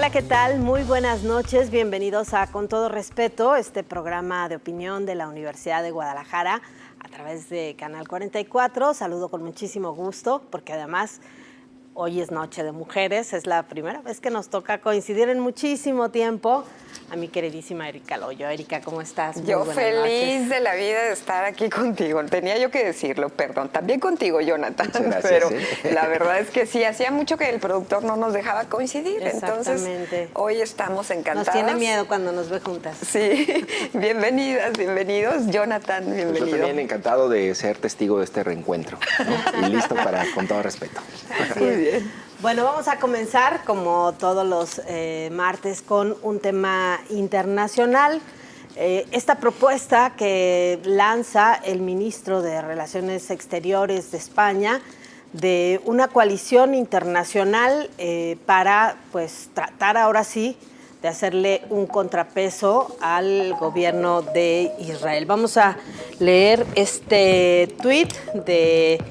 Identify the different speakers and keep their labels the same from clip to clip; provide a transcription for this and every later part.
Speaker 1: Hola, ¿qué tal? Muy buenas noches. Bienvenidos a Con Todo Respeto, este programa de opinión de la Universidad de Guadalajara a través de Canal 44. Saludo con muchísimo gusto porque además hoy es Noche de Mujeres. Es la primera vez que nos toca coincidir en muchísimo tiempo a mi queridísima Erika Loyo. Erika, ¿cómo estás? Muy
Speaker 2: yo
Speaker 1: buenas
Speaker 2: feliz
Speaker 1: noches.
Speaker 2: de la vida de estar aquí contigo. Tenía yo que decirlo, perdón. También contigo, Jonathan.
Speaker 3: Gracias,
Speaker 2: pero la verdad es que sí, hacía mucho que el productor no nos dejaba coincidir. Entonces, hoy estamos encantadas.
Speaker 1: Nos tiene miedo cuando nos ve juntas.
Speaker 2: Sí, bienvenidas, bienvenidos. Jonathan, bienvenido.
Speaker 3: Pues yo también encantado de ser testigo de este reencuentro, ¿no? Y listo para Con Todo Respeto.
Speaker 2: Muy bien.
Speaker 1: Bueno, vamos a comenzar, como todos los martes, con un tema internacional. Esta propuesta que lanza el ministro de Relaciones Exteriores de España de una coalición internacional para, pues, tratar ahora sí de hacerle un contrapeso al gobierno de Israel. Vamos a leer este tuit de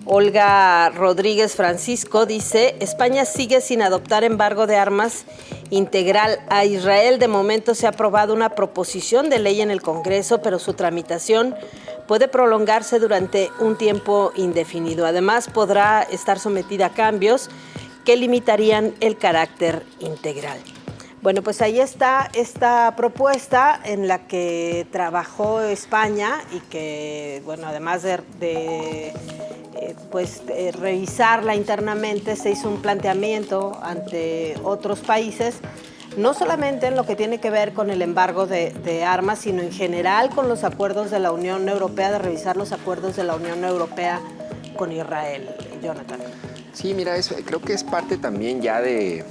Speaker 1: Olga Rodríguez Francisco. Dice: España sigue sin adoptar embargo de armas integral a Israel. De momento se ha aprobado una proposición de ley en el Congreso, pero su tramitación puede prolongarse durante un tiempo indefinido. Además, podrá estar sometida a cambios que limitarían el carácter integral. Bueno, pues ahí está esta propuesta en la que trabajó España y que, bueno, además de revisarla internamente, se hizo un planteamiento ante otros países, no solamente en lo que tiene que ver con el embargo de armas, sino en general con los acuerdos de la Unión Europea, de revisar los acuerdos de la Unión Europea con Israel. Jonathan.
Speaker 3: Sí, mira, creo que es parte también ya de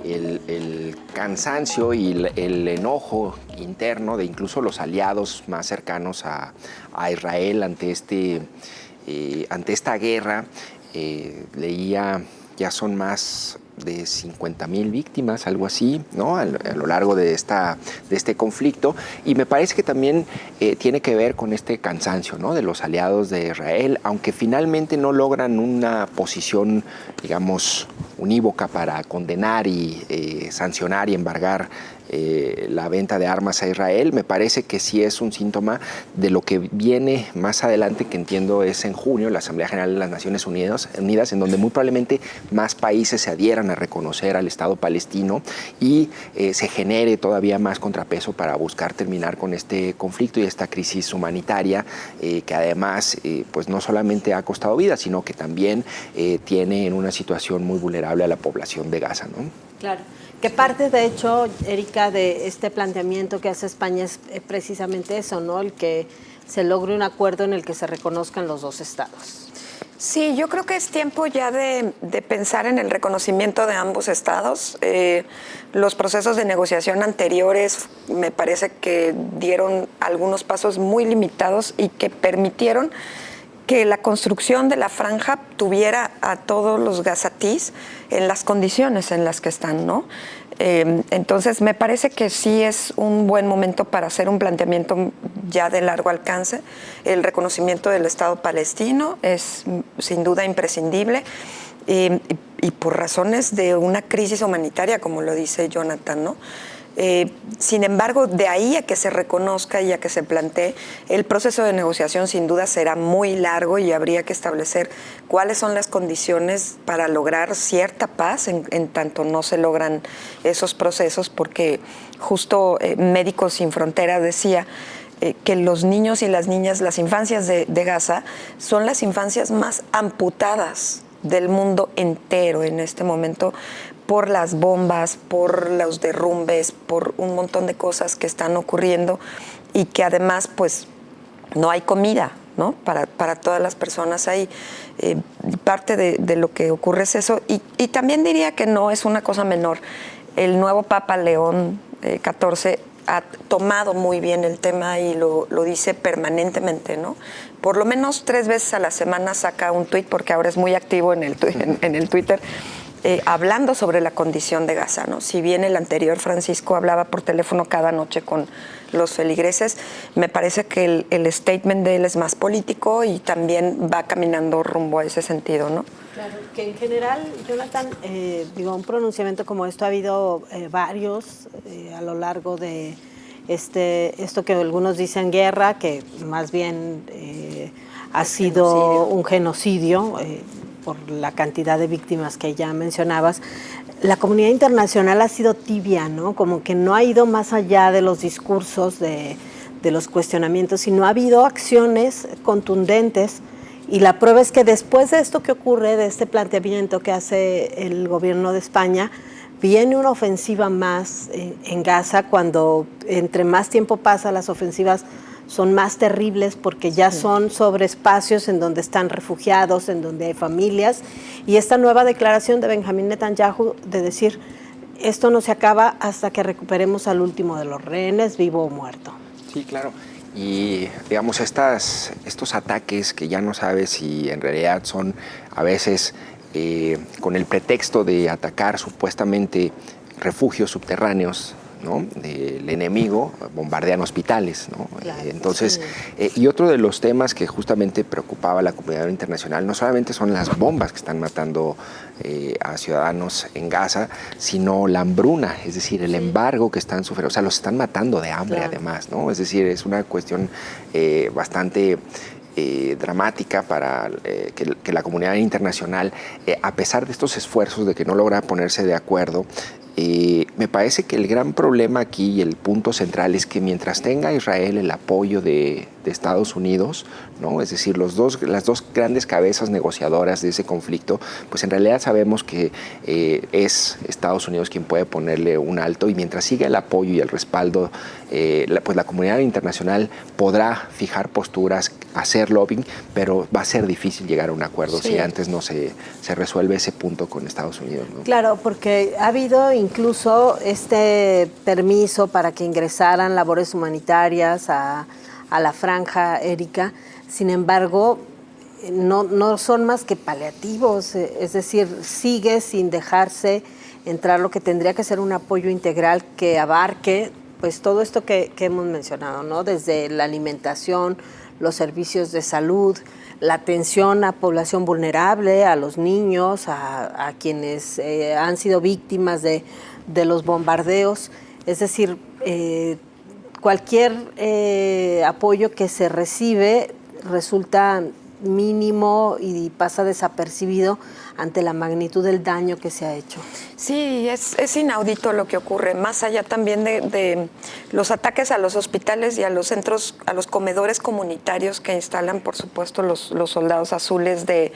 Speaker 3: el cansancio y el enojo interno de incluso los aliados más cercanos a Israel ante esta guerra. Leía, ya son más de 50,000 víctimas, algo así, ¿no? A lo largo de este conflicto. Y me parece que también tiene que ver con este cansancio, ¿no? De los aliados de Israel, aunque finalmente no logran una posición, digamos, unívoca para condenar y sancionar y embargar la venta de armas a Israel. Me parece que sí es un síntoma de lo que viene más adelante, que entiendo es en junio, la Asamblea General de las Naciones Unidas, en donde muy probablemente más países se adhieran a reconocer al Estado palestino y se genere todavía más contrapeso para buscar terminar con este conflicto y esta crisis humanitaria que además pues no solamente ha costado vidas, sino que también tiene en una situación muy vulnerable a la población de Gaza, ¿no?
Speaker 1: Claro. Que parte, de hecho, Erika, de este planteamiento que hace España es precisamente eso, ¿no? El que se logre un acuerdo en el que se reconozcan los dos estados.
Speaker 2: Sí, yo creo que es tiempo ya de pensar en el reconocimiento de ambos estados. Los procesos de negociación anteriores me parece que dieron algunos pasos muy limitados y que permitieron que la construcción de la franja tuviera a todos los gazatíes en las condiciones en las que están, ¿no? Entonces, me parece que sí es un buen momento para hacer un planteamiento ya de largo alcance. El reconocimiento del Estado palestino es sin duda imprescindible y por razones de una crisis humanitaria, como lo dice Jonathan, ¿no? Sin embargo, de ahí a que se reconozca y a que se plantee, el proceso de negociación sin duda será muy largo y habría que establecer cuáles son las condiciones para lograr cierta paz en tanto no se logran esos procesos, porque justo Médicos Sin Fronteras decía que los niños y las niñas, las infancias de Gaza, son las infancias más amputadas del mundo entero en este momento, por las bombas, por los derrumbes, por un montón de cosas que están ocurriendo y que además pues no hay comida, ¿no? Para todas las personas ahí. Parte de lo que ocurre es eso y también diría que no es una cosa menor. El nuevo Papa León XIV ha tomado muy bien el tema y lo dice permanentemente, ¿no? Por lo menos 3 veces a la semana saca un tuit, porque ahora es muy activo en el Twitter, hablando sobre la condición de Gaza, ¿no? Si bien el anterior Francisco hablaba por teléfono cada noche con los feligreses, me parece que el statement de él es más político y también va caminando rumbo a ese sentido, ¿no?
Speaker 1: Claro, que en general, Jonathan, un pronunciamiento como esto ha habido varios a lo largo de esto que algunos dicen guerra, que más bien ha sido un genocidio por la cantidad de víctimas que ya mencionabas. La comunidad internacional ha sido tibia, ¿no? Como que no ha ido más allá de los discursos, de los cuestionamientos, y no ha habido acciones contundentes. Y la prueba es que después de esto que ocurre, de este planteamiento que hace el gobierno de España, viene una ofensiva más en Gaza, cuando entre más tiempo pasa las ofensivas son más terribles porque ya son sobre espacios en donde están refugiados, en donde hay familias. Y esta nueva declaración de Benjamín Netanyahu de decir, esto no se acaba hasta que recuperemos al último de los rehenes, vivo o muerto.
Speaker 3: Sí, claro. Y digamos, estos ataques que ya no sabes si en realidad son a veces con el pretexto de atacar supuestamente refugios subterráneos, ¿no?, del enemigo, bombardean hospitales, ¿no?
Speaker 1: Claro,
Speaker 3: Entonces,
Speaker 1: sí.
Speaker 3: Y otro de los temas que justamente preocupaba a la comunidad internacional no solamente son las bombas que están matando a ciudadanos en Gaza, sino la hambruna, es decir, el embargo que están sufriendo, o sea, los están matando de hambre, claro, además, ¿no? Es decir, es una cuestión bastante dramática para que la comunidad internacional, a pesar de estos esfuerzos de que no logra ponerse de acuerdo, me parece que el gran problema aquí y el punto central es que mientras tenga Israel el apoyo de Estados Unidos, ¿no?, es decir, las dos grandes cabezas negociadoras de ese conflicto, pues en realidad sabemos que es Estados Unidos quien puede ponerle un alto, y mientras siga el apoyo y el respaldo, pues la comunidad internacional podrá fijar posturas, hacer lobbying, pero va a ser difícil llegar a un acuerdo si antes no se resuelve ese punto con Estados Unidos, ¿no?
Speaker 1: Claro, porque ha habido incluso este permiso para que ingresaran labores humanitarias a la franja, Erika. Sin embargo, no son más que paliativos, es decir, sigue sin dejarse entrar lo que tendría que ser un apoyo integral que abarque pues todo esto que hemos mencionado, ¿no? Desde la alimentación, los servicios de salud, la atención a población vulnerable, a los niños, a quienes han sido víctimas de los bombardeos. Es decir, cualquier apoyo que se recibe resulta mínimo y pasa desapercibido ante la magnitud del daño que se ha hecho.
Speaker 2: Sí, es inaudito lo que ocurre, más allá también de los ataques a los hospitales y a los centros, a los comedores comunitarios que instalan, por supuesto, los soldados azules de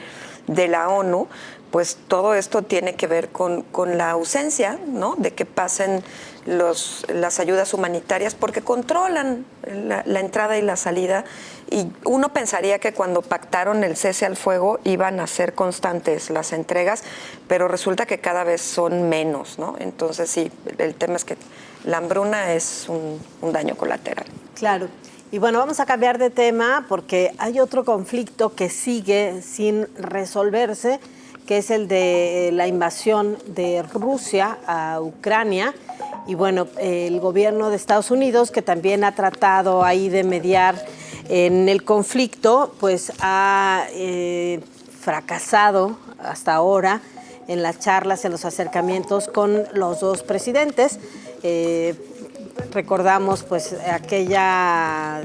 Speaker 2: la ONU. Pues todo esto tiene que ver con la ausencia, ¿no?, de que pasen las ayudas humanitarias, porque controlan la entrada y la salida, y uno pensaría que cuando pactaron el cese al fuego iban a ser constantes las entregas, pero resulta que cada vez son menos, ¿no? Entonces sí, el tema es que la hambruna es un daño colateral.
Speaker 1: Claro. Y bueno, vamos a cambiar de tema porque hay otro conflicto que sigue sin resolverse, que es el de la invasión de Rusia a Ucrania. Y bueno, el gobierno de Estados Unidos, que también ha tratado ahí de mediar en el conflicto, pues ha fracasado hasta ahora en las charlas, en los acercamientos con los dos presidentes. Recordamos pues aquella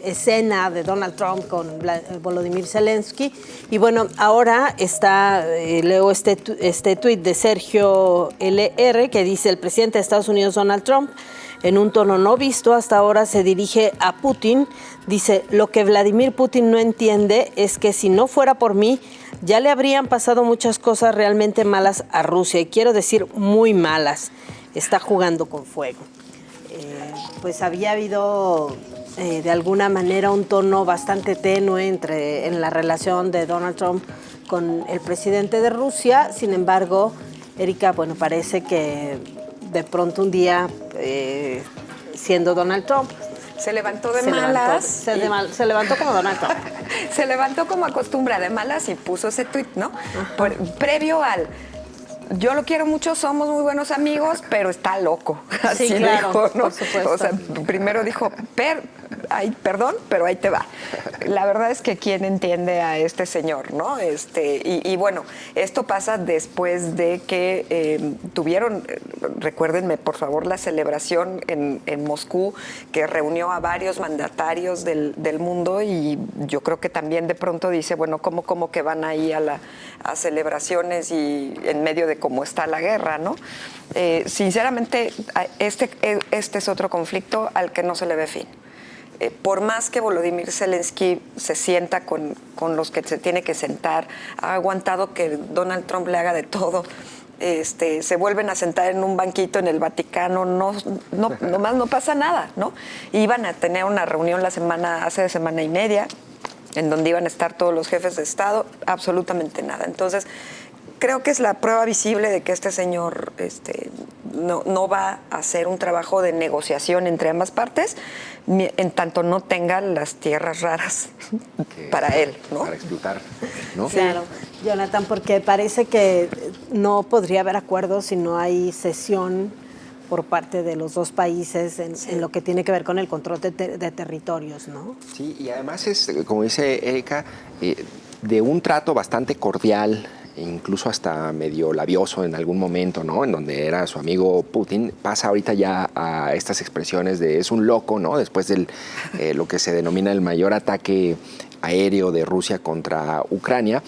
Speaker 1: escena de Donald Trump con Volodymyr Zelensky, y bueno, ahora leo este tuit de Sergio LR que dice: el presidente de Estados Unidos, Donald Trump, en un tono no visto hasta ahora, se dirige a Putin. Dice: lo que Vladimir Putin no entiende es que si no fuera por mí, ya le habrían pasado muchas cosas realmente malas a Rusia, y quiero decir muy malas. Está jugando con fuego. Pues había habido de alguna manera un tono bastante tenue en la relación de Donald Trump con el presidente de Rusia. Sin embargo, Erika, bueno, parece que de pronto un día, siendo Donald Trump,
Speaker 2: se levantó de malas.
Speaker 1: Se levantó como Donald Trump.
Speaker 2: Se levantó como acostumbra de malas y puso ese tuit, ¿no? Previo al: yo lo quiero mucho, somos muy buenos amigos, pero está loco. Así
Speaker 1: sí, claro,
Speaker 2: dijo, ¿no?
Speaker 1: Por supuesto.
Speaker 2: O sea, primero dijo, perdón, pero ahí te va. La verdad es que quién entiende a este señor, ¿no? Y bueno, esto pasa después de que tuvieron, recuérdenme por favor, la celebración en Moscú, que reunió a varios mandatarios del mundo, y yo creo que también de pronto dice, bueno, ¿cómo que van ahí a celebraciones y en medio de cómo está la guerra, ¿no? Sinceramente, este es otro conflicto al que no se le ve fin. Por más que Volodymyr Zelensky se sienta con los que se tiene que sentar, ha aguantado que Donald Trump le haga de todo, se vuelven a sentar en un banquito en el Vaticano, nomás no pasa nada, ¿no? Iban a tener una reunión hace semana y media, en donde iban a estar todos los jefes de Estado, absolutamente nada. Entonces, creo que es la prueba visible de que este señor no va a hacer un trabajo de negociación entre ambas partes, en tanto no tenga las tierras raras para él, ¿no?
Speaker 3: Para explotar, ¿no?
Speaker 1: Claro, Jonathan, porque parece que no podría haber acuerdo si no hay cesión por parte de los dos países en lo que tiene que ver con el control de territorios, ¿no?
Speaker 3: Sí, y además es, como dice Erika, de un trato bastante cordial, incluso hasta medio labioso en algún momento, ¿no? En donde era su amigo Putin, pasa ahorita ya a estas expresiones de es un loco, ¿no? Después del lo que se denomina el mayor ataque aéreo de Rusia contra Ucrania.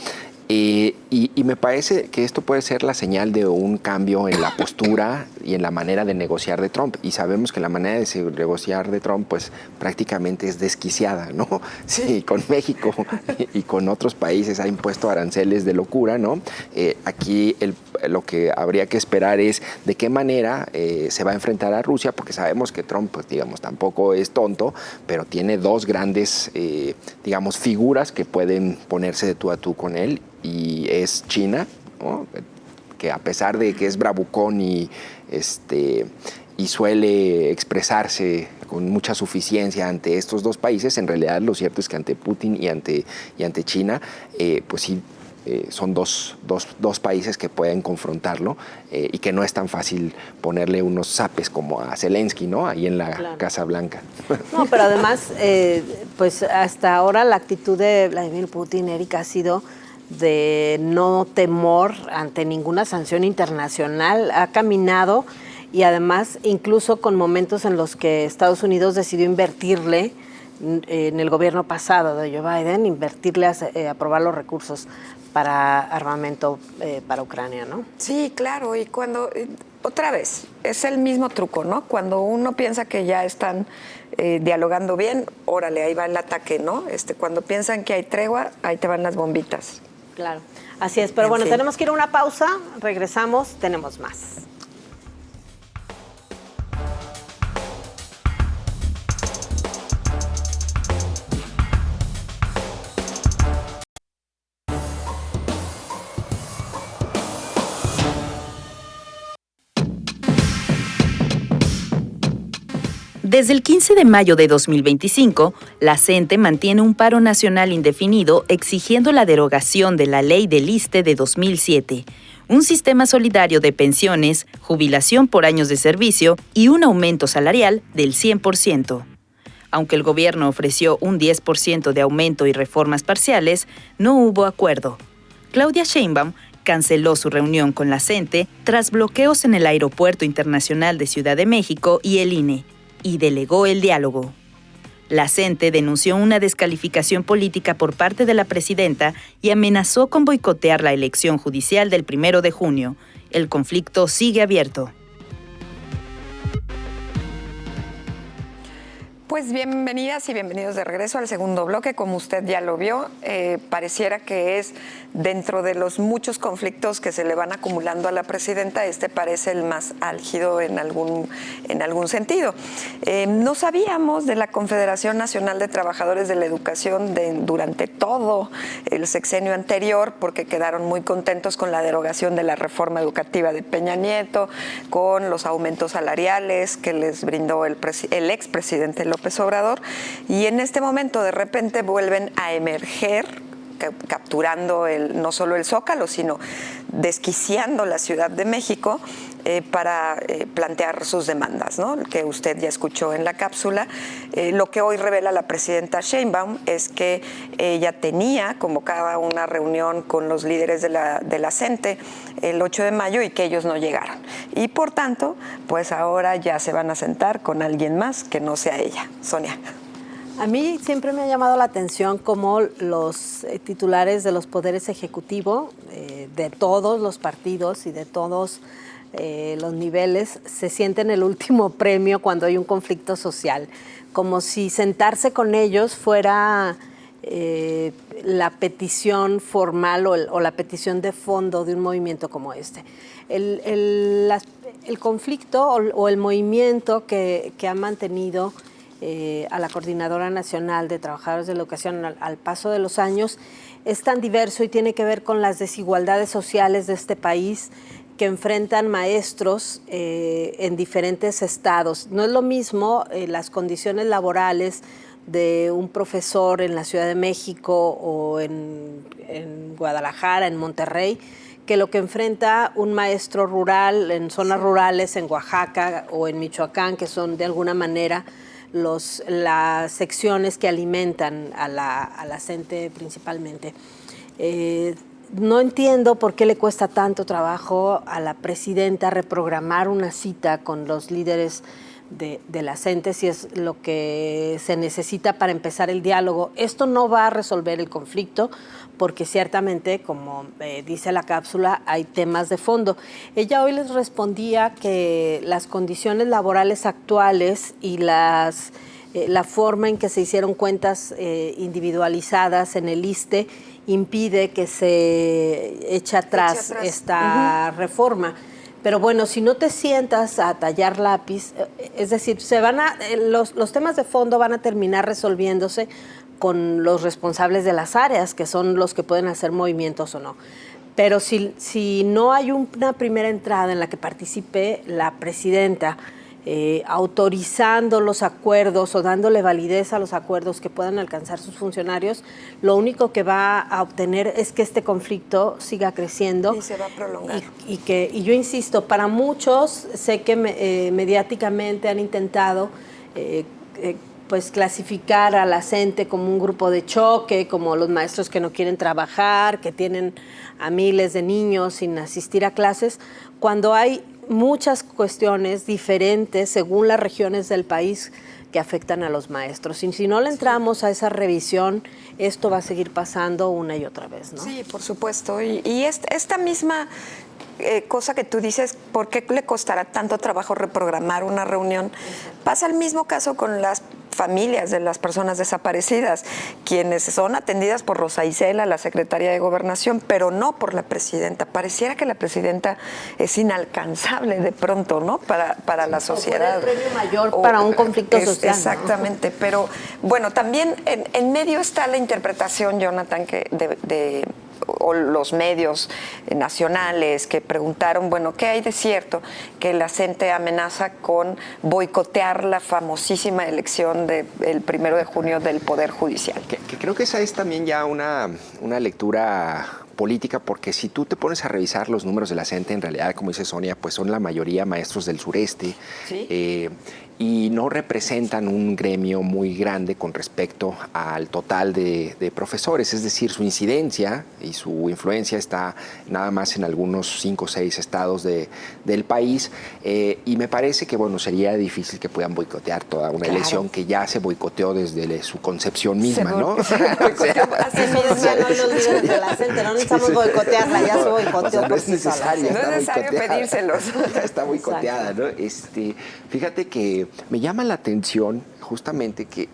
Speaker 3: Y me parece que esto puede ser la señal de un cambio en la postura y en la manera de negociar de Trump. Y sabemos que la manera de negociar de Trump, pues prácticamente es desquiciada, ¿no? Sí, con México y con otros países ha impuesto aranceles de locura, ¿no? Aquí lo que habría que esperar es de qué manera se va a enfrentar a Rusia, porque sabemos que Trump, pues digamos, tampoco es tonto, pero tiene dos grandes, digamos, figuras que pueden ponerse de tú a tú con él. Y es China, ¿no? Que a pesar de que es bravucón y suele expresarse con mucha suficiencia ante estos dos países, en realidad lo cierto es que ante Putin y ante China, pues sí, son dos países que pueden confrontarlo y que no es tan fácil ponerle unos zapes como a Zelensky, ¿no? Ahí en la Casa Blanca.
Speaker 1: No, pero además, pues hasta ahora la actitud de Vladimir Putin, Erika, ha sido de no temor ante ninguna sanción internacional. Ha caminado y además incluso con momentos en los que Estados Unidos decidió invertirle en el gobierno pasado de Joe Biden, invertirle a aprobar los recursos para armamento para Ucrania, ¿no?
Speaker 2: Sí, claro, y cuando, otra vez, es el mismo truco, ¿no? Cuando uno piensa que ya están dialogando bien, órale, ahí va el ataque, ¿no? Cuando piensan que hay tregua, ahí te van las bombitas.
Speaker 1: Claro, así es, pero bueno, tenemos que ir a una pausa, regresamos, tenemos más.
Speaker 4: Desde el 15 de mayo de 2025, la CENTE mantiene un paro nacional indefinido exigiendo la derogación de la Ley del ISSSTE de 2007, un sistema solidario de pensiones, jubilación por años de servicio y un aumento salarial del 100%. Aunque el gobierno ofreció un 10% de aumento y reformas parciales, no hubo acuerdo. Claudia Sheinbaum canceló su reunión con la CENTE tras bloqueos en el Aeropuerto Internacional de Ciudad de México y el INE, y delegó el diálogo. La CENTE denunció una descalificación política por parte de la presidenta y amenazó con boicotear la elección judicial del 1 de junio. El conflicto sigue abierto.
Speaker 2: Pues bienvenidas y bienvenidos de regreso al segundo bloque. Como usted ya lo vio, pareciera que es dentro de los muchos conflictos que se le van acumulando a la presidenta, parece el más álgido en algún sentido. No sabíamos de la Confederación Nacional de Trabajadores de la Educación durante todo el sexenio anterior, porque quedaron muy contentos con la derogación de la reforma educativa de Peña Nieto, con los aumentos salariales que les brindó el expresidente López Obrador, y en este momento de repente vuelven a emerger, capturando no solo el Zócalo, sino desquiciando la Ciudad de México, para plantear sus demandas, ¿no? Que usted ya escuchó en la cápsula. Lo que hoy revela la presidenta Sheinbaum es que ella tenía convocada una reunión con los líderes de la CENTE el 8 de mayo y que ellos no llegaron. Y por tanto, pues ahora ya se van a sentar con alguien más que no sea ella. Sonia.
Speaker 1: A mí siempre me ha llamado la atención cómo los titulares de los poderes ejecutivos, de todos los partidos y de todos los niveles, se sienten el último premio cuando hay un conflicto social, como si sentarse con ellos fuera la petición formal o la petición de fondo de un movimiento como este. El conflicto o el movimiento que ha mantenido a la Coordinadora Nacional de Trabajadores de la Educación al paso de los años es tan diverso y tiene que ver con las desigualdades sociales de este país que enfrentan maestros en diferentes estados. No es lo mismo las condiciones laborales de un profesor en la Ciudad de México o en Guadalajara, en Monterrey, que lo que enfrenta un maestro rural en zonas rurales, en Oaxaca o en Michoacán, que son de alguna manera las secciones que alimentan a la CENTE principalmente. No entiendo por qué le cuesta tanto trabajo a la presidenta reprogramar una cita con los líderes de la CENTE, si es lo que se necesita para empezar el diálogo. Esto no va a resolver el conflicto, porque ciertamente, como dice la cápsula, hay temas de fondo. Ella hoy les respondía que las condiciones laborales actuales y la forma en que se hicieron cuentas individualizadas en el ISSSTE impide que se eche atrás esta reforma. Pero bueno, si no te sientas a tallar lápiz, es decir, los temas de fondo van a terminar resolviéndose con los responsables de las áreas, que son los que pueden hacer movimientos o no. Pero si no hay una primera entrada en la que participe la presidenta, autorizando los acuerdos o dándole validez a los acuerdos que puedan alcanzar sus funcionarios, lo único que va a obtener es que este conflicto siga creciendo.
Speaker 2: Y se va a prolongar.
Speaker 1: Y yo insisto, para muchos, sé que mediáticamente han intentado pues clasificar a la CENTE como un grupo de choque, como los maestros que no quieren trabajar, que tienen a miles de niños sin asistir a clases, cuando hay muchas cuestiones diferentes según las regiones del país que afectan a los maestros. Y si no le entramos a esa revisión, esto va a seguir pasando una y otra vez, ¿no?
Speaker 2: Sí, por supuesto. Y esta misma cosa que tú dices, ¿por qué le costará tanto trabajo reprogramar una reunión? Pasa el mismo caso con las familias de las personas desaparecidas, quienes son atendidas por Rosa Isela, la secretaria de Gobernación, pero no por la presidenta. Pareciera que la presidenta es inalcanzable de pronto, ¿no? Para la sociedad.
Speaker 1: O el premio mayor para un conflicto social.
Speaker 2: Exactamente, ¿no? Pero bueno, también en medio está la interpretación, Jonathan, o los medios nacionales que preguntaron, bueno, ¿qué hay de cierto? Que la CENTE amenaza con boicotear la famosísima elección del 1 de junio del Poder Judicial.
Speaker 3: Que creo que esa es también ya una lectura política, porque si tú te pones a revisar los números de la CENTE, en realidad, como dice Sonia, pues son la mayoría maestros del sureste. ¿Sí? Y no representan un gremio muy grande con respecto al total de profesores, es decir, su incidencia y su influencia está nada más en algunos 5 o 6 estados del país, y me parece que, bueno, sería difícil que puedan boicotear toda una elección que ya se boicoteó desde su concepción misma, ¿no?
Speaker 1: Así mismo, no los líderes de la CENTE, no necesitamos boicotearla, ya se boicoteó.
Speaker 3: No es necesario,
Speaker 2: no es necesario pedírselos.
Speaker 3: Está boicoteada, ¿no? Fíjate que me llama la atención justamente que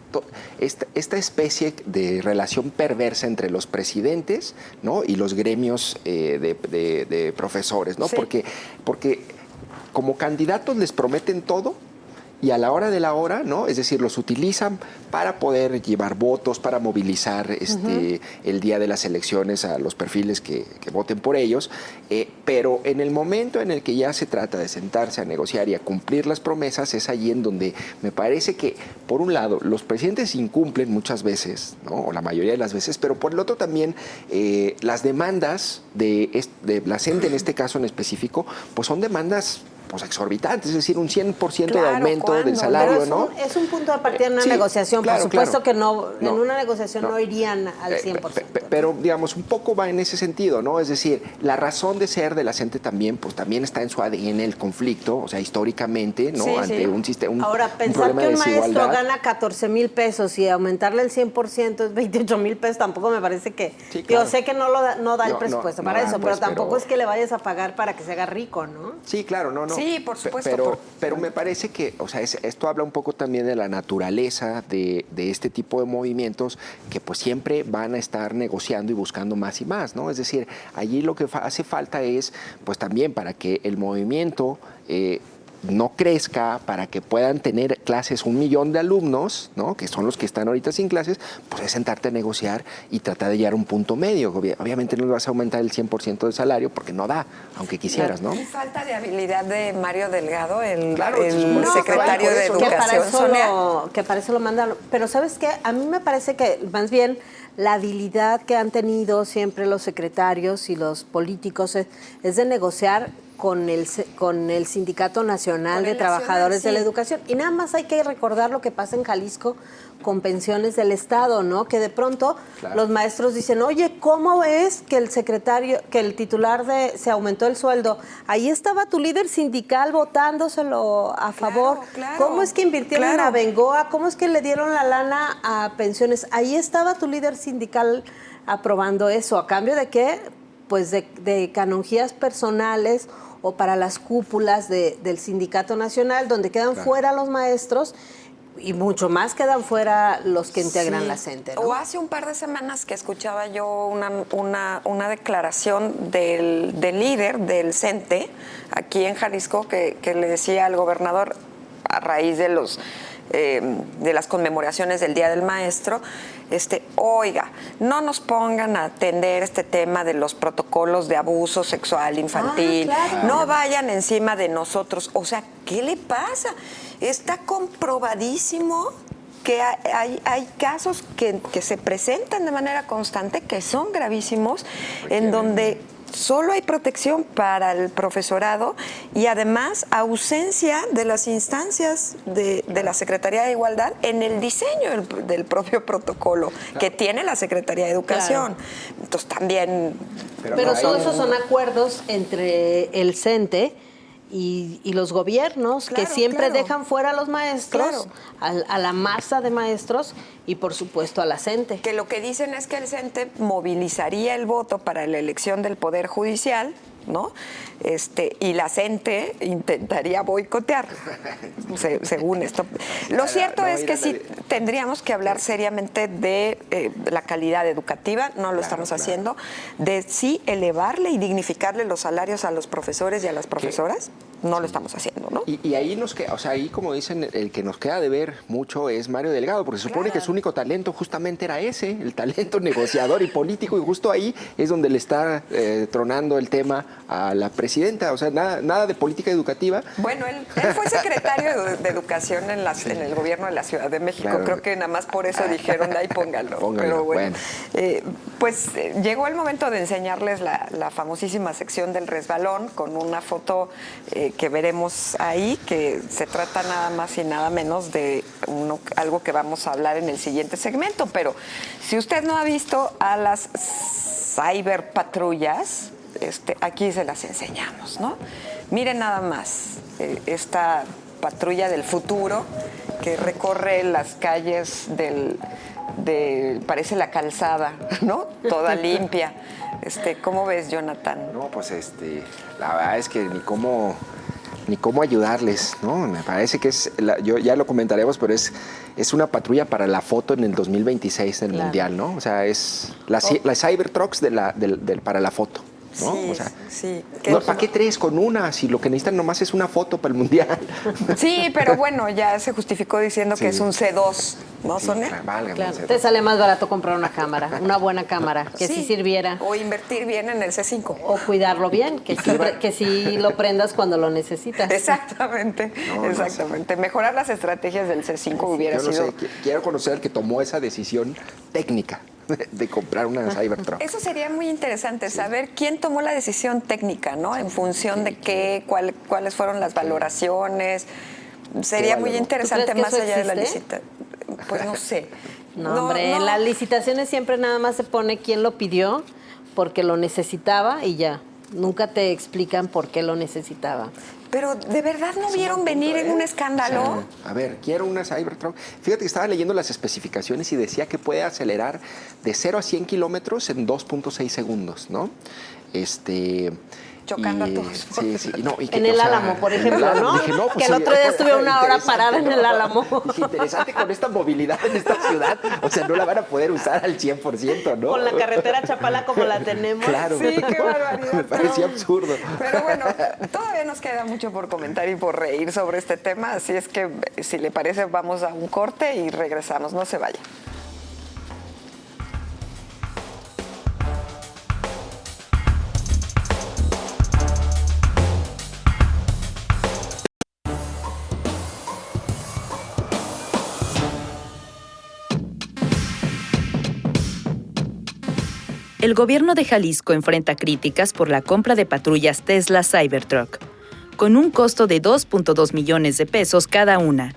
Speaker 3: esta especie de relación perversa entre los presidentes, ¿no? Y los gremios de profesores, ¿no? Sí. Porque como candidatos les prometen todo y a la hora de la hora, ¿no? Es decir, los utilizan para poder llevar votos, para movilizar el día de las elecciones a los perfiles que voten por ellos, pero en el momento en el que ya se trata de sentarse a negociar y a cumplir las promesas, es allí en donde me parece que, por un lado, los presidentes incumplen muchas veces, ¿no? O la mayoría de las veces, pero por el otro también las demandas de la CENTE, en este caso en específico, pues son demandas pues exorbitantes, es decir, un 100% de
Speaker 2: Claro,
Speaker 3: aumento del
Speaker 2: ¿cuándo?
Speaker 3: salario,
Speaker 1: Pero
Speaker 3: ¿no?
Speaker 1: es un punto de partida en una
Speaker 3: Sí,
Speaker 1: negociación.
Speaker 3: claro,
Speaker 1: Por supuesto
Speaker 3: claro.
Speaker 1: que no, en
Speaker 3: No,
Speaker 1: una negociación no irían al 100%.
Speaker 3: Pero, digamos, un poco va en ese sentido, ¿no? Es decir, la razón de ser de la CENTE también, pues también está en su ADN el conflicto, o sea, históricamente, ¿no?
Speaker 2: Sí,
Speaker 3: Ante
Speaker 2: sí.
Speaker 3: un sistema,
Speaker 1: Ahora,
Speaker 3: un
Speaker 1: pensar
Speaker 3: problema
Speaker 1: que
Speaker 3: de
Speaker 1: un maestro
Speaker 3: desigualdad.
Speaker 1: gana 14,000 pesos y aumentarle el 100% es 28,000 pesos, tampoco me parece que...
Speaker 3: Sí,
Speaker 1: Yo
Speaker 3: claro.
Speaker 1: sé que no da el
Speaker 3: No,
Speaker 1: presupuesto
Speaker 3: no
Speaker 1: para
Speaker 3: da,
Speaker 1: eso,
Speaker 3: pues,
Speaker 1: pero tampoco
Speaker 3: pero-
Speaker 1: es que le vayas a pagar para que se haga rico, ¿no?
Speaker 3: Sí, claro, no.
Speaker 2: Sí, por supuesto,
Speaker 3: Pero me parece que, o sea, esto habla un poco también de la naturaleza de este tipo de movimientos que pues siempre van a estar negociando y buscando más y más, ¿no? Es decir, allí lo que hace falta es, pues también para que el movimiento no crezca, para que puedan tener clases 1 millón de alumnos, ¿no? Que son los que están ahorita sin clases, pues es sentarte a negociar y tratar de llegar a un punto medio. Obviamente no le vas a aumentar el 100% del salario porque no da, aunque quisieras, ¿no?
Speaker 2: Y falta de habilidad de Mario Delgado, el
Speaker 3: Claro, se supone que
Speaker 2: secretario
Speaker 3: por
Speaker 2: de
Speaker 3: eso, ¿no?
Speaker 2: Educación.
Speaker 1: Que para eso lo mandan. Pero ¿sabes qué? A mí me parece que más bien la habilidad que han tenido siempre los secretarios y los políticos es de negociar con el Sindicato Nacional
Speaker 2: Con
Speaker 1: de
Speaker 2: el
Speaker 1: Trabajadores de la
Speaker 2: sí.
Speaker 1: Educación. Y nada más hay que recordar lo que pasa en Jalisco con pensiones del Estado, ¿no? Que de pronto
Speaker 3: Claro.
Speaker 1: los maestros dicen, oye, ¿cómo es que el titular se aumentó el sueldo? Ahí estaba tu líder sindical votándoselo a favor.
Speaker 2: claro,
Speaker 1: ¿Cómo es que invirtieron en
Speaker 2: claro.
Speaker 1: Abengoa? ¿Cómo es que le dieron la lana a pensiones? Ahí estaba tu líder sindical aprobando eso. ¿A cambio de qué? Pues de canonjías personales o para las cúpulas del Sindicato Nacional, donde quedan
Speaker 3: Claro.
Speaker 1: fuera los maestros y mucho más quedan fuera los que integran
Speaker 2: Sí.
Speaker 1: la CENTE, ¿no?
Speaker 2: O hace un par de semanas que escuchaba yo una declaración del líder del CENTE aquí en Jalisco que le decía al gobernador a raíz de las conmemoraciones del Día del Maestro, oiga, no nos pongan a atender este tema de los protocolos de abuso sexual infantil,
Speaker 1: claro.
Speaker 2: no vayan encima de nosotros. O sea, ¿qué le pasa? Está comprobadísimo que hay casos que se presentan de manera constante, que son gravísimos, en donde solo hay protección para el profesorado y además ausencia de las instancias de la Secretaría de Igualdad en el diseño del propio protocolo que tiene la Secretaría de Educación. Entonces también...
Speaker 1: Pero
Speaker 3: no hay
Speaker 1: todos esos
Speaker 3: ningún-
Speaker 1: son acuerdos entre el CENTE y los gobiernos que
Speaker 2: Claro,
Speaker 1: siempre
Speaker 2: claro.
Speaker 1: dejan fuera a los maestros, a la masa de maestros y por supuesto a la CENTE.
Speaker 2: Que lo que dicen es que el CENTE movilizaría el voto para la elección del Poder Judicial, ¿no? Y la CENTE intentaría boicotear, según esto. Lo cierto es que sí tendríamos que hablar seriamente de la calidad educativa, no lo estamos haciendo, de sí elevarle y dignificarle los salarios a los profesores y a las profesoras, no lo estamos haciendo, ¿no?
Speaker 3: Y ahí nos queda, o sea, ahí como dicen, el que nos queda de ver mucho es Mario Delgado, porque se supone que su único talento justamente era ese, el talento negociador y político, y justo ahí es donde le está tronando el tema a la presidenta, o sea, nada de política educativa.
Speaker 2: Bueno, él fue secretario de Educación en el gobierno de la Ciudad de México.
Speaker 3: Claro.
Speaker 2: Creo que nada más por eso dijeron, ahí póngalo.
Speaker 3: Póngalo,
Speaker 2: Pero bueno,
Speaker 3: bueno.
Speaker 2: llegó el momento de enseñarles la famosísima sección del resbalón con una foto que veremos ahí, que se trata nada más y nada menos de algo que vamos a hablar en el siguiente segmento. Pero si usted no ha visto a las cyberpatrullas, aquí se las enseñamos, ¿no? Miren nada más esta patrulla del futuro que recorre las calles parece la calzada, ¿no? Toda limpia. ¿Cómo ves, Jonathan?
Speaker 3: No, pues la verdad es que ni cómo ayudarles, ¿no? Me parece que yo ya lo comentaremos, pero es una patrulla para la foto en el 2026 del Mundial, ¿no? O sea, es la Cybertrucks para la foto, ¿no?
Speaker 2: Sí,
Speaker 3: o sea,
Speaker 2: sí.
Speaker 3: No, ¿para qué 3 con una? Si lo que necesitan nomás es una foto para el Mundial.
Speaker 2: Sí, pero bueno, ya se justificó diciendo que es un C2, ¿no,
Speaker 3: Sí,
Speaker 2: Sonia?
Speaker 3: válgame,
Speaker 1: Claro,
Speaker 3: C2.
Speaker 1: te sale más barato comprar una cámara, una buena cámara, que sí sirviera.
Speaker 2: O invertir bien en el C5.
Speaker 1: O cuidarlo bien, que sí lo prendas cuando lo necesitas.
Speaker 2: Exactamente, exactamente. Mejorar las estrategias del C5 hubiera
Speaker 3: Yo no
Speaker 2: sido...
Speaker 3: sé, quiero conocer al que tomó esa decisión técnica. de comprar una Cybertruck.
Speaker 2: Eso sería muy interesante, saber quién tomó la decisión técnica, ¿no? En función de qué, cuáles fueron las valoraciones. Sería muy interesante más allá de la licitación. Pues no sé.
Speaker 1: No, hombre, en las licitaciones siempre nada más se pone quién lo pidió, porque lo necesitaba y ya. Nunca te explican por qué lo necesitaba.
Speaker 2: Pero ¿de verdad no vieron venir en un escándalo?
Speaker 3: O sea, a ver, quiero una Cybertruck. Fíjate que estaba leyendo las especificaciones y decía que puede acelerar de 0 a 100 kilómetros en 2.6 segundos, ¿no?
Speaker 2: Chocando a todos.
Speaker 3: Sí. No, y que,
Speaker 1: En el Álamo, por ejemplo, ¿no?
Speaker 3: Dije, no, pues,
Speaker 1: que el otro día estuve una hora
Speaker 3: interesante,
Speaker 1: parada en el Álamo.
Speaker 3: Dije, interesante con esta movilidad en esta ciudad. O sea, no la van a poder usar al 100%, ¿no?
Speaker 1: Con la carretera Chapala como la tenemos.
Speaker 3: Claro.
Speaker 2: Sí, qué barbaridad.
Speaker 3: Me parecía absurdo.
Speaker 2: Pero bueno, todavía nos queda mucho por comentar y por reír sobre este tema, así es que si le parece vamos a un corte y regresamos, no se vaya.
Speaker 4: El gobierno de Jalisco enfrenta críticas por la compra de patrullas Tesla Cybertruck, con un costo de 2.2 millones de pesos cada una,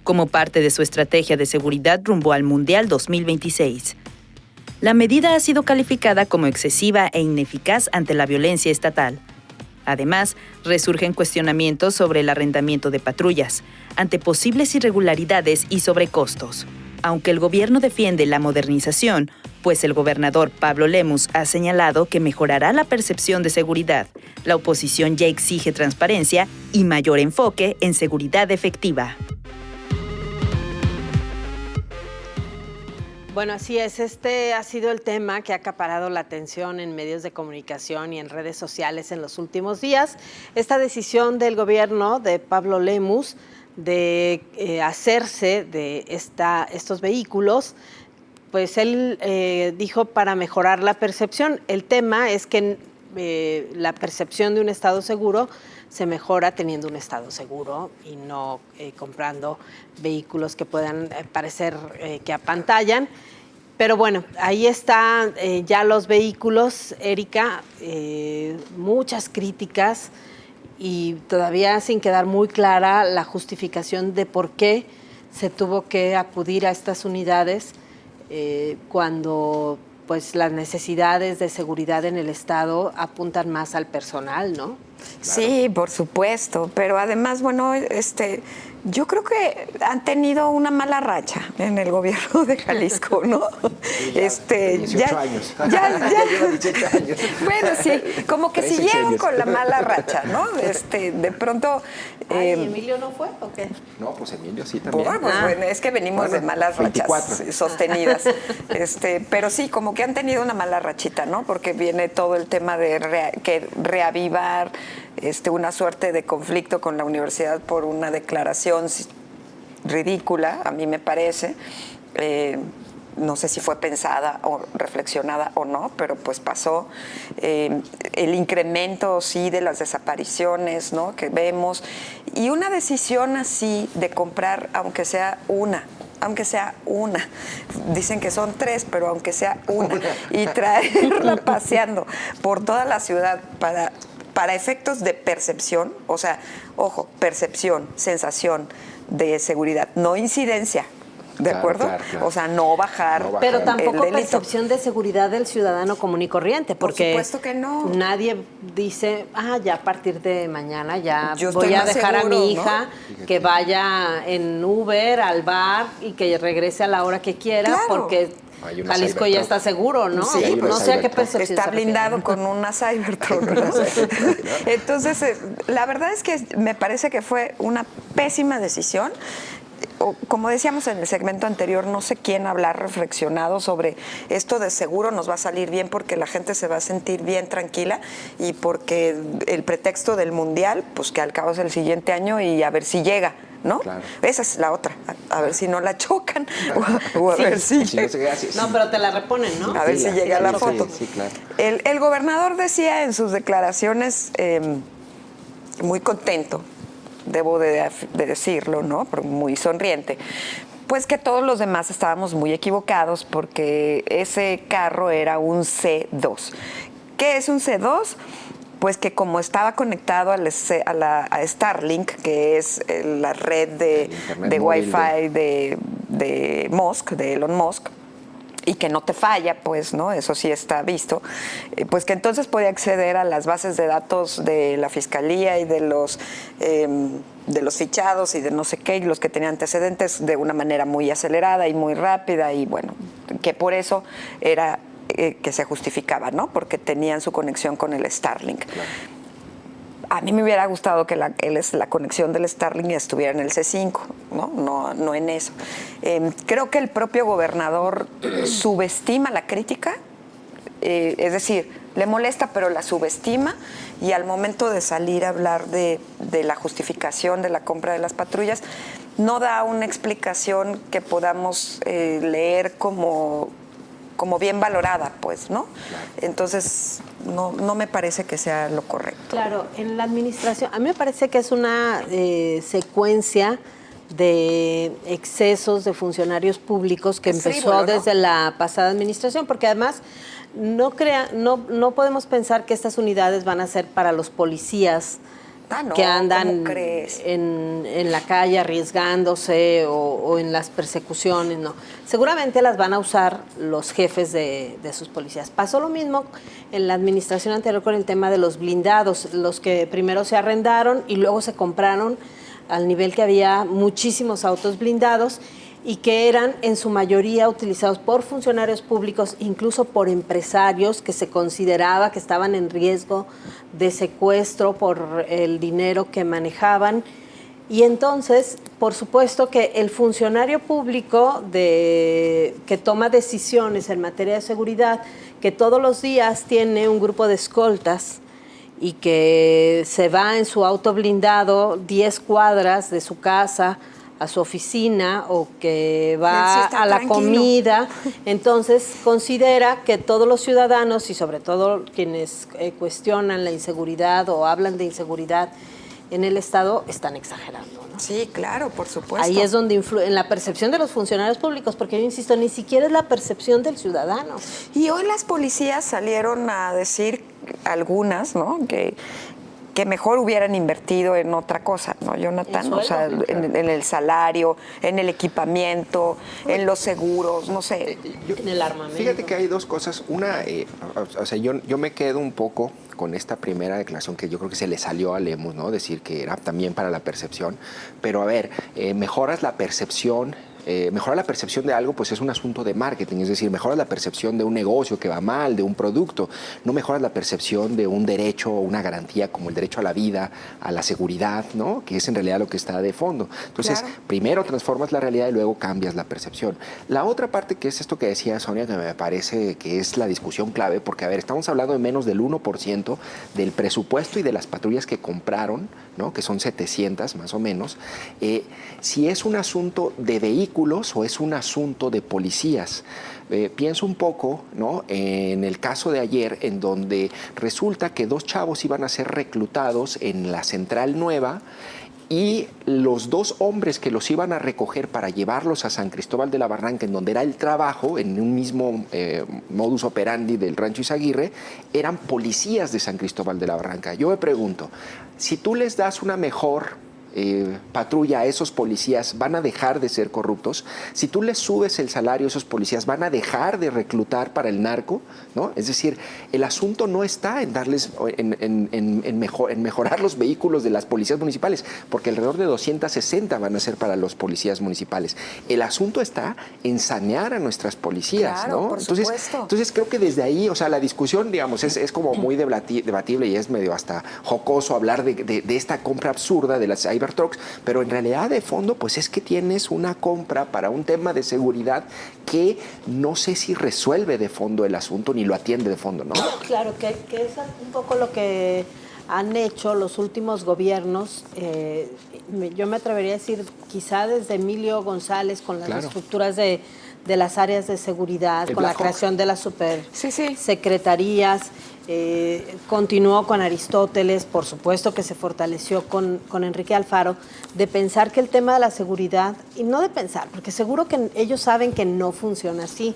Speaker 4: como parte de su estrategia de seguridad rumbo al Mundial 2026. La medida ha sido calificada como excesiva e ineficaz ante la violencia estatal. Además, resurgen cuestionamientos sobre el arrendamiento de patrullas, ante posibles irregularidades y sobrecostos. Aunque el gobierno defiende la modernización, pues el gobernador Pablo Lemus ha señalado que mejorará la percepción de seguridad, la oposición ya exige transparencia y mayor enfoque en seguridad efectiva.
Speaker 1: Bueno, así es. Este ha sido el tema que ha acaparado la atención en medios de comunicación y en redes sociales en los últimos días. Esta decisión del gobierno de Pablo Lemus de hacerse de estos vehículos, pues él dijo para mejorar la percepción. El tema es que la percepción de un estado seguro se mejora teniendo un estado seguro y no comprando vehículos que puedan parecer que apantallan. Pero bueno, ahí están ya los vehículos, Erika, muchas críticas y todavía sin quedar muy clara la justificación de por qué se tuvo que acudir a estas unidades cuando pues las necesidades de seguridad en el Estado apuntan más al personal, ¿no?
Speaker 2: Sí, por supuesto, pero además, bueno, yo creo que han tenido una mala racha en el gobierno de Jalisco, ¿no?
Speaker 3: Sí, 18 años.
Speaker 2: Ya
Speaker 3: lleva 18 años.
Speaker 2: Bueno, sí, como que
Speaker 3: 3
Speaker 2: siguieron
Speaker 3: sexenios.
Speaker 2: con la mala racha, ¿no? De pronto...
Speaker 1: Ay, ¿Emilio no fue o qué?
Speaker 3: No, pues Emilio sí también.
Speaker 2: Bueno, es que venimos de malas rachas
Speaker 3: 24.
Speaker 2: sostenidas. Pero sí, como que han tenido una mala rachita, ¿no? Porque viene todo el tema de reavivar una suerte de conflicto con la universidad por una declaración ridícula, a mí me parece. No sé si fue pensada o reflexionada o no, pero pues pasó. El incremento, sí, de las desapariciones, ¿no?, que vemos. Y una decisión así de comprar, aunque sea una. Dicen que son 3, pero aunque sea una. Y traerla paseando por toda la ciudad para efectos de percepción, o sea, ojo, percepción, sensación de seguridad, no incidencia. ¿De acuerdo?
Speaker 3: Claro.
Speaker 2: O sea, no bajar.
Speaker 1: Pero tampoco
Speaker 2: el delito.
Speaker 1: percepción de seguridad del ciudadano común y corriente, porque
Speaker 2: Por supuesto que no.
Speaker 1: Nadie dice, ya a partir de mañana ya
Speaker 2: Yo
Speaker 1: voy
Speaker 2: estoy
Speaker 1: a
Speaker 2: más
Speaker 1: dejar
Speaker 2: seguro,
Speaker 1: a mi
Speaker 2: ¿no?
Speaker 1: hija que vaya en Uber al bar y que regrese a la hora que quiera,
Speaker 2: Claro.
Speaker 1: porque
Speaker 3: Hay una
Speaker 1: Jalisco ya
Speaker 3: Cybertruck.
Speaker 1: está seguro, ¿no?
Speaker 2: Sí,
Speaker 1: no sé a qué
Speaker 3: Cybertruck.
Speaker 1: percepción
Speaker 2: Está
Speaker 1: se refiere.
Speaker 2: blindado con una Cybertruck, ¿no? Entonces, la verdad es que me parece que fue una pésima decisión. Como decíamos en el segmento anterior, no sé quién habrá reflexionado sobre esto de seguro nos va a salir bien porque la gente se va a sentir bien tranquila y porque el pretexto del Mundial, pues que al cabo es el siguiente año y a ver si llega, ¿no?
Speaker 3: Claro.
Speaker 2: Esa es la otra, a ver si no la chocan o a ver si...
Speaker 3: Si no se queda así.
Speaker 1: No, pero te la reponen, ¿no?
Speaker 2: A ver
Speaker 3: Sí,
Speaker 2: si
Speaker 3: la-
Speaker 2: llega
Speaker 3: sí,
Speaker 2: la
Speaker 3: sí,
Speaker 2: foto.
Speaker 3: sí, claro.
Speaker 2: El gobernador decía en sus declaraciones, muy contento, debo de decirlo, ¿no? Pero muy sonriente, Pues que todos los demás estábamos muy equivocados porque ese carro era un C2. ¿Qué es un C2? Pues que como estaba conectado a Starlink, que es la red de Wi-Fi de Musk, de Elon Musk, y que no te falla, pues, ¿no? Eso sí está visto, pues que entonces podía acceder a las bases de datos de la Fiscalía y de los fichados y de no sé qué, y los que tenían antecedentes de una manera muy acelerada y muy rápida, y bueno, que por eso era que se justificaba, ¿no? Porque tenían su conexión con el Starlink. Claro. A mí me hubiera gustado que la conexión del Starlink estuviera en el C5, no en eso. Creo que el propio gobernador subestima la crítica, es decir, le molesta, pero la subestima, y al momento de salir a hablar de la justificación de la compra de las patrullas, no da una explicación que podamos leer como bien valorada, pues, ¿no? Claro. Entonces, no me parece que sea lo correcto.
Speaker 1: Claro, en la administración, a mí me parece que es una secuencia de excesos de funcionarios públicos que empezó frívolo, ¿no? Desde la pasada administración, porque además no podemos pensar que estas unidades van a ser para los policías que andan en la calle arriesgándose o en las persecuciones, no. Seguramente las van a usar los jefes de sus policías. Pasó lo mismo en la administración anterior con el tema de los blindados, los que primero se arrendaron y luego se compraron al nivel que había muchísimos autos blindados y que eran en su mayoría utilizados por funcionarios públicos, incluso por empresarios que se consideraba que estaban en riesgo de secuestro por el dinero que manejaban. Y entonces, por supuesto que el funcionario público que toma decisiones en materia de seguridad, que todos los días tiene un grupo de escoltas y que se va en su auto blindado 10 cuadras de su casa a su oficina o que va a la comida, entonces considera que todos los ciudadanos y sobre todo quienes cuestionan la inseguridad o hablan de inseguridad en el Estado están exagerando, ¿no?
Speaker 2: Sí, claro, por supuesto.
Speaker 1: Ahí es donde influye en la percepción de los funcionarios públicos, porque yo insisto, ni siquiera es la percepción del ciudadano.
Speaker 2: Y hoy las policías salieron a decir, algunas, ¿no?, que mejor hubieran invertido en otra cosa, ¿no, Jonathan? O sea, en el salario, en el equipamiento, en los seguros, no sé.
Speaker 1: En el armamento.
Speaker 3: Fíjate que hay dos cosas. Una, o sea, yo me quedo un poco con esta primera declaración que yo creo que se le salió a Lemus, ¿no? Decir que era también para la percepción. Pero a ver, mejoras la percepción. Mejorar la percepción de algo, pues es un asunto de marketing, es decir, mejoras la percepción de un negocio que va mal, de un producto, no mejoras la percepción de un derecho o una garantía como el derecho a la vida, a la seguridad, ¿no? Que es en realidad lo que está de fondo. Entonces, claro, primero transformas la realidad y luego cambias la percepción. La otra parte, que es esto que decía Sonia, que me parece que es la discusión clave, porque, a ver, estamos hablando de menos del 1% del presupuesto y de las patrullas que compraron, ¿no? Que son 700 más o menos. Si es un asunto de vehículos o es un asunto de policías. Pienso un poco, ¿no?, en el caso de ayer, en donde resulta que 2 chavos iban a ser reclutados en la Central Nueva y los 2 hombres que los iban a recoger para llevarlos a San Cristóbal de la Barranca, en donde era el trabajo, en un mismo modus operandi del Rancho Izaguirre, eran policías de San Cristóbal de la Barranca. Yo me pregunto, si tú les das una mejor patrulla a esos policías, ¿van a dejar de ser corruptos? Si tú les subes el salario a esos policías, ¿van a dejar de reclutar para el narco? ¿No? Es decir, el asunto no está en darles, en mejorar los vehículos de las policías municipales, porque alrededor de 260 van a ser para los policías municipales. El asunto está en sanear a nuestras policías,
Speaker 2: claro,
Speaker 3: ¿no?
Speaker 2: Por supuesto.
Speaker 3: Entonces creo que desde ahí, o sea, la discusión, digamos, es como muy debatible y es medio hasta jocoso hablar de esta compra absurda de las Cybertrucks, pero en realidad de fondo pues es que tienes una compra para un tema de seguridad que no sé si resuelve de fondo el asunto ni lo atiende de fondo, ¿no?
Speaker 1: Claro, que es un poco lo que han hecho los últimos gobiernos, yo me atrevería a decir quizá desde Emilio González con las estructuras de las áreas de seguridad, con la creación de las secretarías. continuó con Aristóteles, por supuesto que se fortaleció con Enrique Alfaro, de pensar que el tema de la seguridad, y no de pensar, porque seguro que ellos saben que no funciona así,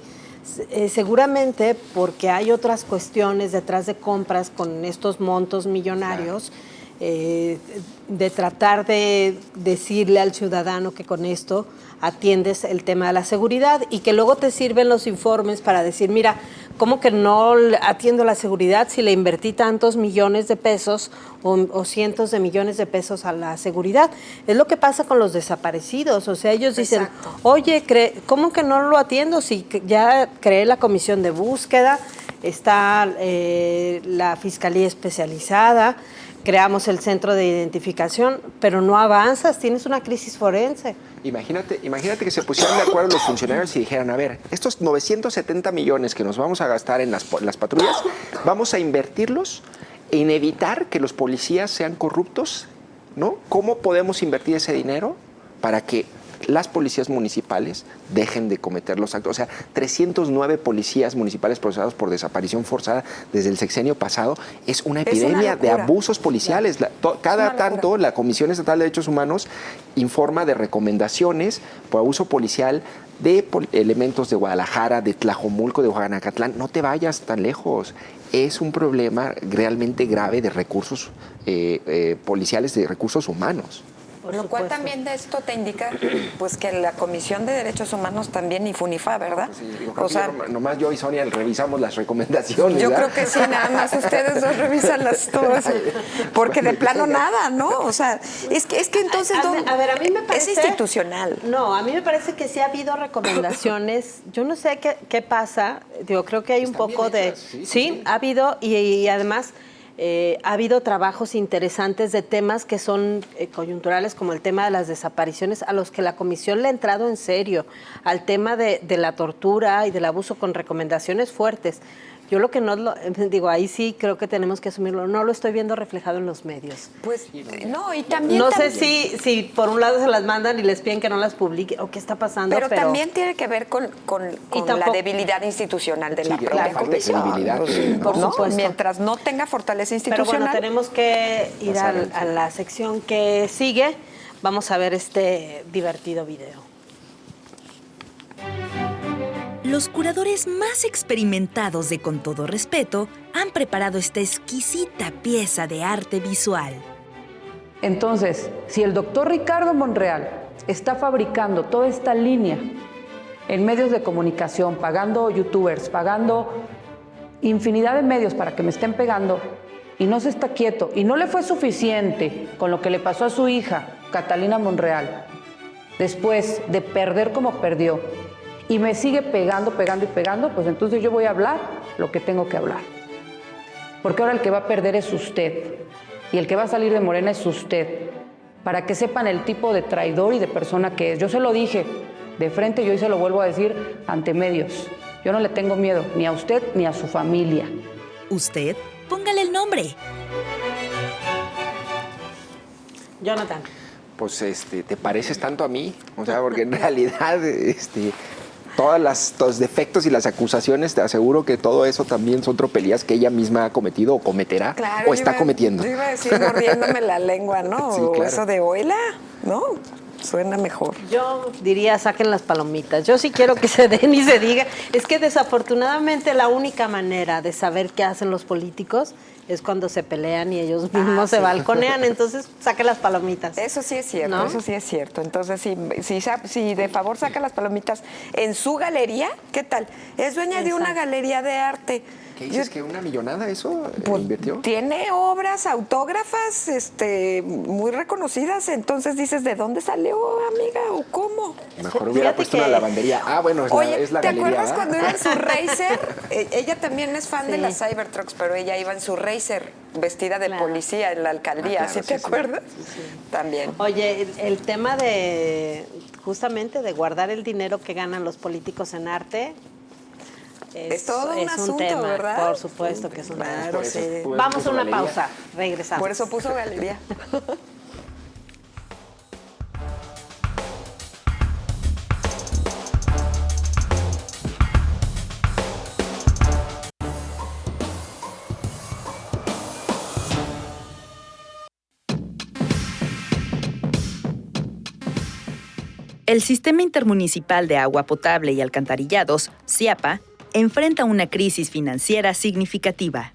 Speaker 1: seguramente porque hay otras cuestiones detrás de compras con estos montos millonarios, de tratar de decirle al ciudadano que con esto atiendes el tema de la seguridad y que luego te sirven los informes para decir, mira, ¿cómo que no atiendo la seguridad si le invertí tantos millones de pesos o cientos de millones de pesos a la seguridad? Es lo que pasa con los desaparecidos, o sea, ellos dicen, oye, ¿cómo que no lo atiendo si ya creé la comisión de búsqueda, está la Fiscalía Especializada, creamos el centro de identificación, pero no avanzas, tienes una crisis forense.
Speaker 3: Imagínate que se pusieran de acuerdo los funcionarios y dijeran, a ver, estos 970 millones que nos vamos a gastar en las patrullas, vamos a invertirlos en evitar que los policías sean corruptos, ¿no? ¿Cómo podemos invertir ese dinero para que las policías municipales dejen de cometer los actos? O sea, 309 policías municipales procesados por desaparición forzada desde el sexenio pasado. Es una epidemia de abusos policiales. Cada tanto la Comisión Estatal de Derechos Humanos informa de recomendaciones por abuso policial de elementos de Guadalajara, de Tlajomulco, de Oaxacatlán. No te vayas tan lejos. Es un problema realmente grave de recursos policiales, de recursos humanos.
Speaker 2: Por lo cual también de esto te indica pues que la Comisión de Derechos Humanos también y FUNIFA, ¿verdad?
Speaker 3: Sí, o sea, nomás yo y Sonia revisamos las recomendaciones.
Speaker 2: Yo creo que sí, nada más ustedes dos revisan las todas, porque de plano nada, ¿no? O sea, es que entonces
Speaker 1: a ver, a mí me parece,
Speaker 2: es institucional.
Speaker 1: No, a mí me parece que sí ha habido recomendaciones. Yo no sé qué pasa. Digo, creo que hay un poco de sí, ha habido y además ha habido trabajos interesantes de temas que son coyunturales, como el tema de las desapariciones, a los que la comisión le ha entrado en serio, al tema de la tortura y del abuso con recomendaciones fuertes. Yo lo que digo, ahí sí creo que tenemos que asumirlo, no lo estoy viendo reflejado en los medios.
Speaker 2: Pues no, y también...
Speaker 1: No sé si por un lado se las mandan y les piden que no las publiquen o qué está pasando,
Speaker 2: pero también tiene que ver con la debilidad institucional de la propia comisión.
Speaker 1: Por supuesto.
Speaker 2: Mientras no tenga fortaleza institucional...
Speaker 1: Pero bueno, tenemos que ir a la sección que sigue. Vamos a ver este divertido video.
Speaker 4: Los curadores más experimentados de Con Todo Respeto han preparado esta exquisita pieza de arte visual.
Speaker 5: Entonces, si el doctor Ricardo Monreal está fabricando toda esta línea en medios de comunicación, pagando youtubers, pagando infinidad de medios para que me estén pegando, y no se está quieto, y no le fue suficiente con lo que le pasó a su hija, Catalina Monreal, después de perder como perdió, y me sigue pegando, pues entonces yo voy a hablar lo que tengo que hablar. Porque ahora el que va a perder es usted, y el que va a salir de Morena es usted, para que sepan el tipo de traidor y de persona que es. Yo se lo dije de frente y hoy se lo vuelvo a decir ante medios. Yo no le tengo miedo ni a usted ni a su familia.
Speaker 4: Usted, póngale el nombre.
Speaker 1: Jonathan.
Speaker 3: Pues te pareces tanto a mí, o sea, porque en realidad todos los defectos y las acusaciones, te aseguro que todo eso también son tropelías que ella misma ha cometido o cometerá,
Speaker 2: claro,
Speaker 3: o está cometiendo.
Speaker 2: Yo iba a decir mordiéndome la lengua, ¿no?
Speaker 3: Sí,
Speaker 2: o
Speaker 3: claro.
Speaker 2: eso de oila, ¿no? Suena mejor.
Speaker 1: Yo diría, saquen las palomitas. Yo sí quiero que se den y se diga. Es que desafortunadamente la única manera de saber qué hacen los políticos es cuando se pelean y ellos mismos se balconean. Entonces, saquen las palomitas.
Speaker 2: Eso sí es cierto,
Speaker 1: ¿no?
Speaker 2: Eso sí es cierto. Entonces, si de favor saca las palomitas en su galería, ¿qué tal? Es dueña de una galería de arte.
Speaker 3: ¿Qué dices? ¿Que una millonada eso invirtió?
Speaker 2: Tiene obras autógrafas muy reconocidas, entonces dices, ¿de dónde salió, amiga? ¿O cómo?
Speaker 3: Mejor hubiera puesto una lavandería. Ah, bueno,
Speaker 2: Oye,
Speaker 3: es la
Speaker 2: ¿te
Speaker 3: galería.
Speaker 2: acuerdas cuando iba en su Racer? Ella también es fan de las Cybertrucks, pero ella iba en su Racer vestida de policía en la alcaldía, ¿sí te acuerdas? Sí. También.
Speaker 1: Oye, el tema justamente de guardar el dinero que ganan los políticos en arte...
Speaker 2: Es todo un asunto,
Speaker 1: tema,
Speaker 2: ¿verdad?
Speaker 1: Por supuesto que es un tema.
Speaker 2: Claro, sí.
Speaker 1: Vamos a una pausa, regresamos.
Speaker 2: Por eso puso galería.
Speaker 4: El Sistema Intermunicipal de Agua Potable y Alcantarillados, CIAPA, enfrenta una crisis financiera significativa.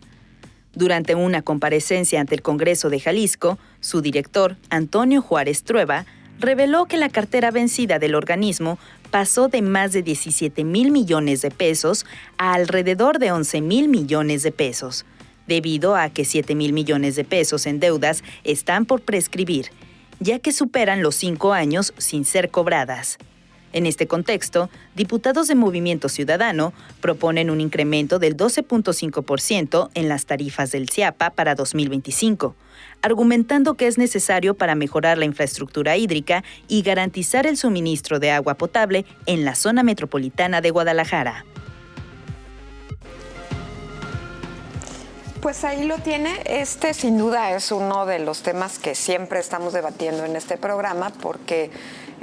Speaker 4: Durante una comparecencia ante el Congreso de Jalisco, su director, Antonio Juárez Trueba, reveló que la cartera vencida del organismo pasó de más de 17,000 millones de pesos a alrededor de 11,000 millones de pesos, debido a que 7,000 millones de pesos en deudas están por prescribir, ya que superan los 5 años sin ser cobradas. En este contexto, diputados de Movimiento Ciudadano proponen un incremento del 12.5% en las tarifas del CIAPA para 2025, argumentando que es necesario para mejorar la infraestructura hídrica y garantizar el suministro de agua potable en la zona metropolitana de Guadalajara.
Speaker 2: Pues ahí lo tiene. Sin duda es uno de los temas que siempre estamos debatiendo en este programa porque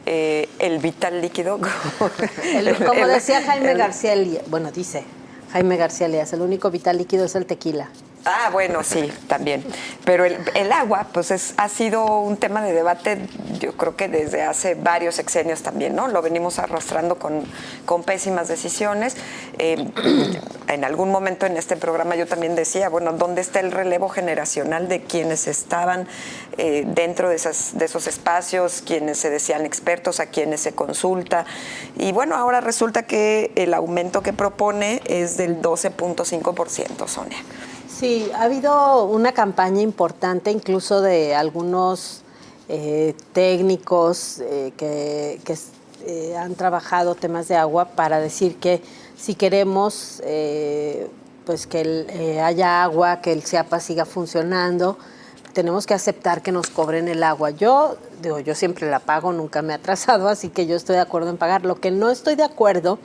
Speaker 2: el vital líquido...
Speaker 1: Como decía Jaime García Elías, bueno, dice Jaime García Elías, el único vital líquido es el tequila.
Speaker 2: Ah, bueno, sí, también. Pero el agua, pues ha sido un tema de debate, yo creo que desde hace varios sexenios también, ¿no? Lo venimos arrastrando con pésimas decisiones. En algún momento en este programa yo también decía, bueno, ¿dónde está el relevo generacional de quienes estaban dentro de esos espacios, quienes se decían expertos, a quienes se consulta? Y bueno, ahora resulta que el aumento que propone es del 12.5%, Sonia.
Speaker 1: Sí, ha habido una campaña importante incluso de algunos técnicos que han trabajado temas de agua para decir que si queremos pues que haya agua, que el CIAPA siga funcionando, tenemos que aceptar que nos cobren el agua. Yo siempre la pago, nunca me he atrasado, así que yo estoy de acuerdo en pagar. Lo que no estoy de acuerdo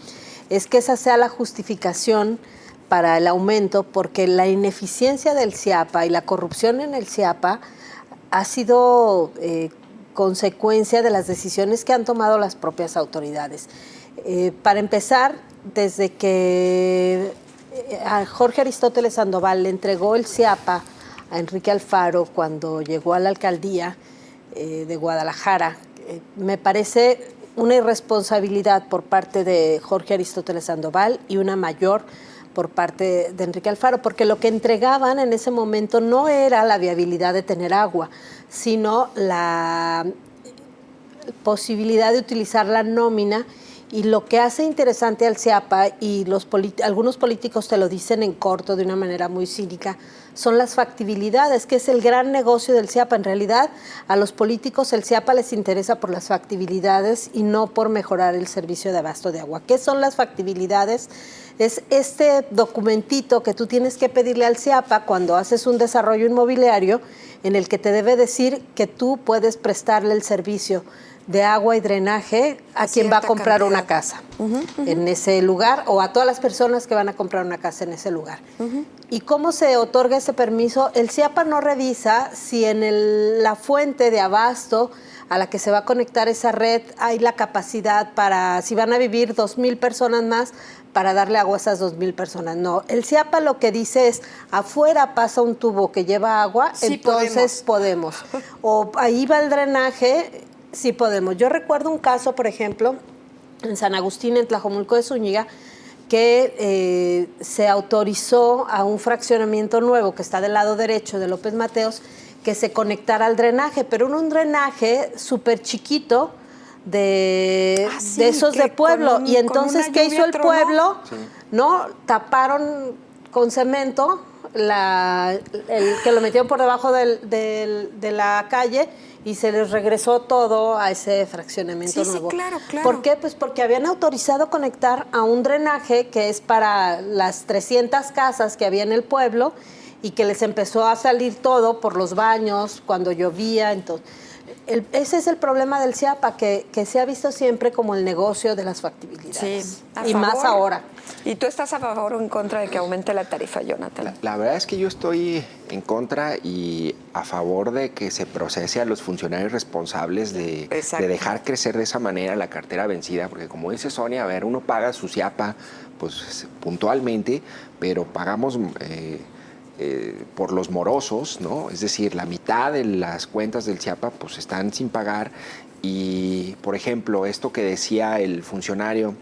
Speaker 1: es que esa sea la justificación para el aumento, porque la ineficiencia del CIAPA y la corrupción en el CIAPA ha sido consecuencia de las decisiones que han tomado las propias autoridades. Para empezar, desde que a Jorge Aristóteles Sandoval le entregó el CIAPA a Enrique Alfaro cuando llegó a la alcaldía de Guadalajara, me parece una irresponsabilidad por parte de Jorge Aristóteles Sandoval y una mayor por parte de Enrique Alfaro, porque lo que entregaban en ese momento no era la viabilidad de tener agua, sino la posibilidad de utilizar la nómina. Y lo que hace interesante al CIAPA, y algunos políticos te lo dicen en corto de una manera muy cínica, son las factibilidades, que es el gran negocio del CIAPA. En realidad, a los políticos el CIAPA les interesa por las factibilidades y no por mejorar el servicio de abasto de agua. ¿Qué son las factibilidades? Es este documentito que tú tienes que pedirle al CIAPA cuando haces un desarrollo inmobiliario en el que te debe decir que tú puedes prestarle el servicio de agua y drenaje a quien va a comprar una casa en ese lugar, o a todas las personas que van a comprar una casa en ese lugar. ¿Y cómo se otorga ese permiso? El CIAPA no revisa si en la fuente de abasto a la que se va a conectar esa red hay la capacidad para, si van a vivir 2,000 personas más, para darle agua a esas 2,000 personas. No, el CIAPA lo que dice es, afuera pasa un tubo que lleva agua, sí, entonces podemos. O ahí va el drenaje, sí podemos. Yo recuerdo un caso, por ejemplo, en San Agustín, en Tlajomulco de Zúñiga, que se autorizó a un fraccionamiento nuevo que está del lado derecho de López Mateos, que se conectara al drenaje, pero era un drenaje súper chiquito de esos de pueblo. Y entonces, ¿qué hizo el pueblo? ¿No? Taparon con cemento el que lo metieron por debajo de la calle, y se les regresó todo a ese fraccionamiento nuevo.
Speaker 2: Sí, claro.
Speaker 1: ¿Por qué? Pues porque habían autorizado conectar a un drenaje que es para las 300 casas que había en el pueblo, y que les empezó a salir todo por los baños cuando llovía. Entonces, ese es el problema del CIAPA, que se ha visto siempre como el negocio de las factibilidades.
Speaker 2: Sí,
Speaker 1: y más ahora.
Speaker 2: ¿Y tú estás a favor o en contra de que aumente la tarifa, Jonathan?
Speaker 3: La verdad es que yo estoy en contra y a favor de que se procese a los funcionarios responsables de dejar crecer de esa manera la cartera vencida, porque como dice Sonia, a ver, uno paga su CIAPA pues puntualmente, pero pagamos por los morosos, ¿no? Es decir, la mitad de las cuentas del Chiapa pues están sin pagar y, por ejemplo, esto que decía el funcionario,